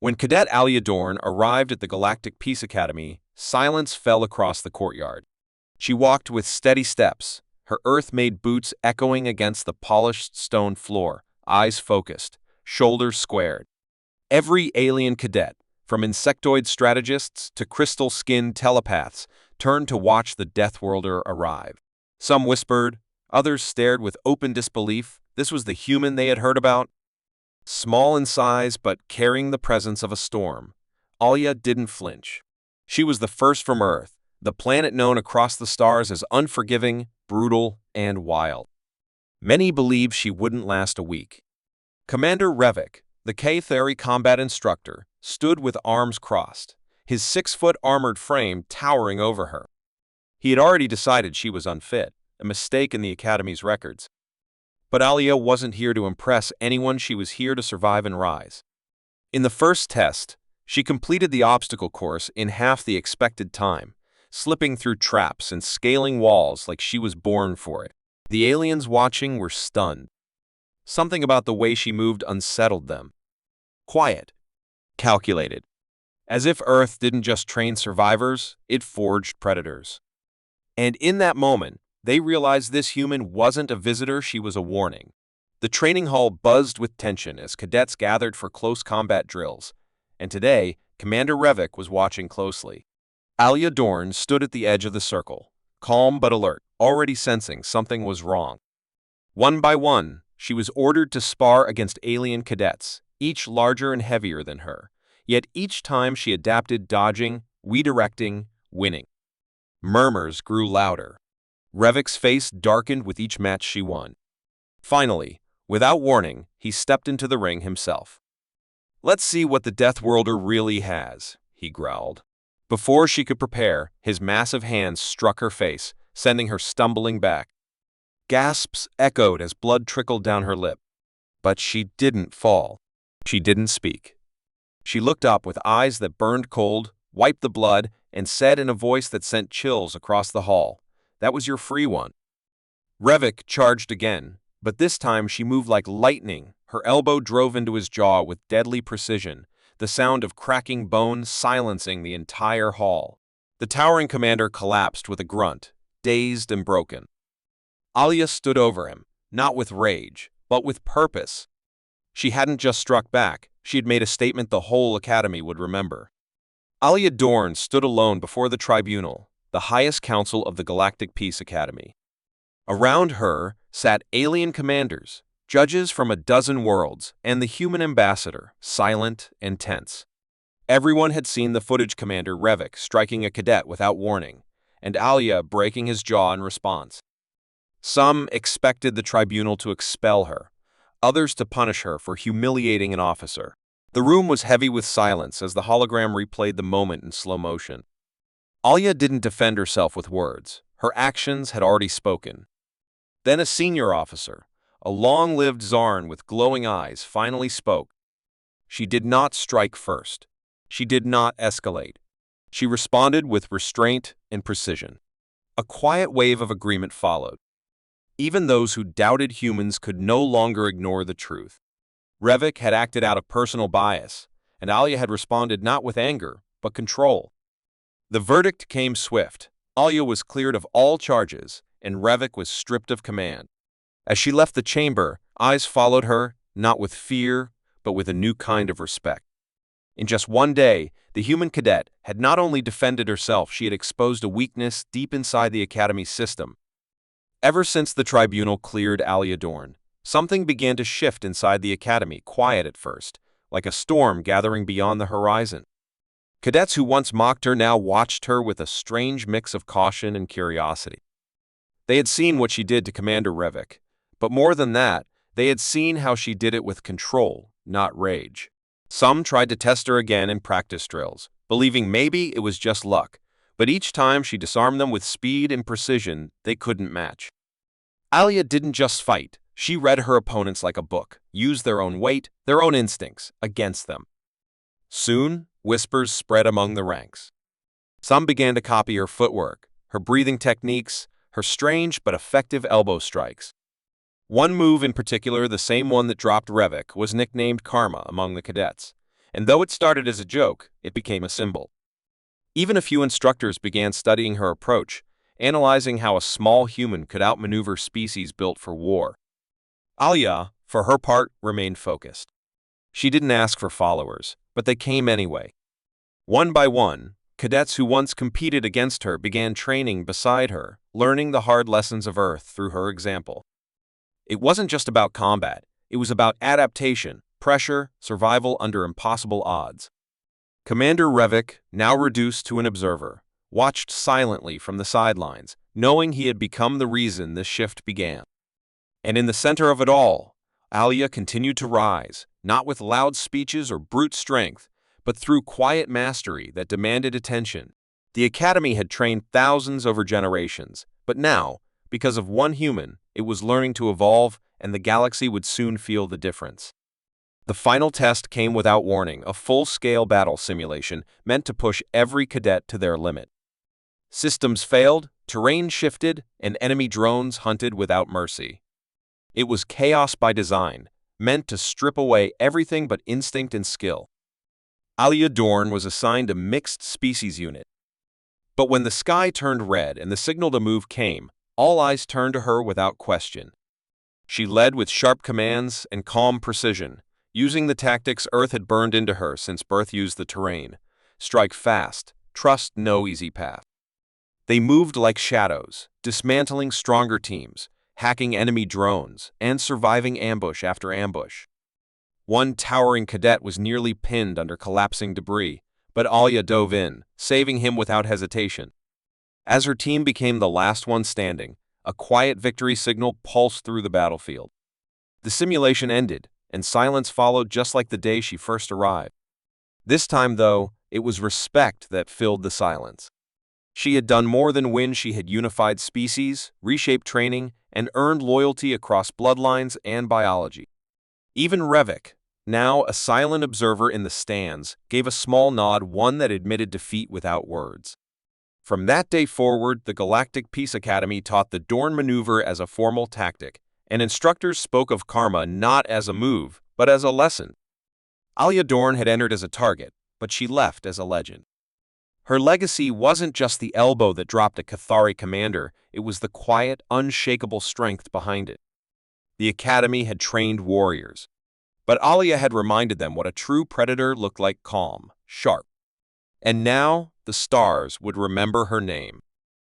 When Cadet Alia Dorn arrived at the Galactic Peace Academy, silence fell across the courtyard. She walked with steady steps, her earth-made boots echoing against the polished stone floor, eyes focused, shoulders squared. Every alien cadet, from insectoid strategists to crystal-skinned telepaths, turned to watch the Death Worlder arrive. Some whispered, others stared with open disbelief. This was the human they had heard about. Small in size but carrying the presence of a storm, Alia didn't flinch. She was the first from Earth, the planet known across the stars as unforgiving, brutal, and wild. Many believed she wouldn't last a week. Commander Revik, the K-Theory combat instructor, stood with arms crossed, his 6-foot armored frame towering over her. He had already decided she was unfit, a mistake in the Academy's records. But Alia wasn't here to impress anyone, she was here to survive and rise. In the first test, she completed the obstacle course in half the expected time, slipping through traps and scaling walls like she was born for it. The aliens watching were stunned. Something about the way she moved unsettled them. Quiet. Calculated. As if Earth didn't just train survivors, it forged predators. And in that moment, they realized this human wasn't a visitor, she was a warning. The training hall buzzed with tension as cadets gathered for close combat drills, and today, Commander Revik was watching closely. Alia Dorn stood at the edge of the circle, calm but alert, already sensing something was wrong. One by one, she was ordered to spar against alien cadets, each larger and heavier than her, yet each time she adapted, dodging, redirecting, winning. Murmurs grew louder. Revik's face darkened with each match she won. Finally, without warning, he stepped into the ring himself. "Let's see what the Death Worlder really has," he growled. Before she could prepare, his massive hands struck her face, sending her stumbling back. Gasps echoed as blood trickled down her lip. But she didn't fall. She didn't speak. She looked up with eyes that burned cold, wiped the blood, and said in a voice that sent chills across the hall, "That was your free one." Revik charged again, but this time she moved like lightning. Her elbow drove into his jaw with deadly precision, the sound of cracking bone silencing the entire hall. The towering commander collapsed with a grunt, dazed and broken. Alia stood over him, not with rage, but with purpose. She hadn't just struck back, she had made a statement the whole Academy would remember. Alia Dorn stood alone before the tribunal, the highest council of the Galactic Peace Academy. Around her sat alien commanders, judges from a dozen worlds, and the human ambassador, silent and tense. Everyone had seen the footage, Commander Revik striking a cadet without warning, and Alia breaking his jaw in response. Some expected the tribunal to expel her, others to punish her for humiliating an officer. The room was heavy with silence as the hologram replayed the moment in slow motion. Alia didn't defend herself with words. Her actions had already spoken. Then a senior officer, a long-lived Zarn with glowing eyes, finally spoke. She did not strike first. She did not escalate. She responded with restraint and precision. A quiet wave of agreement followed. Even those who doubted humans could no longer ignore the truth. Revik had acted out of personal bias, and Alia had responded not with anger, but control. The verdict came swift. Alia was cleared of all charges, and Revik was stripped of command. As she left the chamber, eyes followed her, not with fear, but with a new kind of respect. In just one day, the human cadet had not only defended herself, she had exposed a weakness deep inside the Academy system. Ever since the tribunal cleared Alia Dorn, something began to shift inside the Academy, quiet at first, like a storm gathering beyond the horizon. Cadets who once mocked her now watched her with a strange mix of caution and curiosity. They had seen what she did to Commander Revik, but more than that, they had seen how she did it with control, not rage. Some tried to test her again in practice drills, believing maybe it was just luck, but each time she disarmed them with speed and precision they couldn't match. Alia didn't just fight, she read her opponents like a book, used their own weight, their own instincts, against them. Soon, whispers spread among the ranks. Some began to copy her footwork, her breathing techniques, her strange but effective elbow strikes. One move in particular, the same one that dropped Revik, was nicknamed Karma among the cadets, and though it started as a joke, it became a symbol. Even a few instructors began studying her approach, analyzing how a small human could outmaneuver species built for war. Alia, for her part, remained focused. She didn't ask for followers, but they came anyway. One by one, cadets who once competed against her began training beside her, learning the hard lessons of Earth through her example. It wasn't just about combat, it was about adaptation, pressure, survival under impossible odds. Commander Revik, now reduced to an observer, watched silently from the sidelines, knowing he had become the reason this shift began. And in the center of it all, Alia continued to rise, not with loud speeches or brute strength, but through quiet mastery that demanded attention. The Academy had trained thousands over generations, but now, because of one human, it was learning to evolve, and the galaxy would soon feel the difference. The final test came without warning, a full-scale battle simulation meant to push every cadet to their limit. Systems failed, terrain shifted, and enemy drones hunted without mercy. It was chaos by design, meant to strip away everything but instinct and skill. Alia Dorn was assigned a mixed species unit. But when the sky turned red and the signal to move came, all eyes turned to her without question. She led with sharp commands and calm precision, using the tactics Earth had burned into her since birth used the terrain. Strike fast, trust no easy path. They moved like shadows, dismantling stronger teams, hacking enemy drones, and surviving ambush after ambush. One towering cadet was nearly pinned under collapsing debris, but Alia dove in, saving him without hesitation. As her team became the last one standing, a quiet victory signal pulsed through the battlefield. The simulation ended, and silence followed just like the day she first arrived. This time, though, it was respect that filled the silence. She had done more than win. She had unified species, reshaped training, and earned loyalty across bloodlines and biology. Even Revik, now a silent observer in the stands, gave a small nod, one that admitted defeat without words. From that day forward, the Galactic Peace Academy taught the Dorn maneuver as a formal tactic, and instructors spoke of karma not as a move, but as a lesson. Alia Dorn had entered as a target, but she left as a legend. Her legacy wasn't just the elbow that dropped a Cathari commander, it was the quiet, unshakable strength behind it. The Academy had trained warriors, but Alia had reminded them what a true predator looked like: calm, sharp. And now, the stars would remember her name.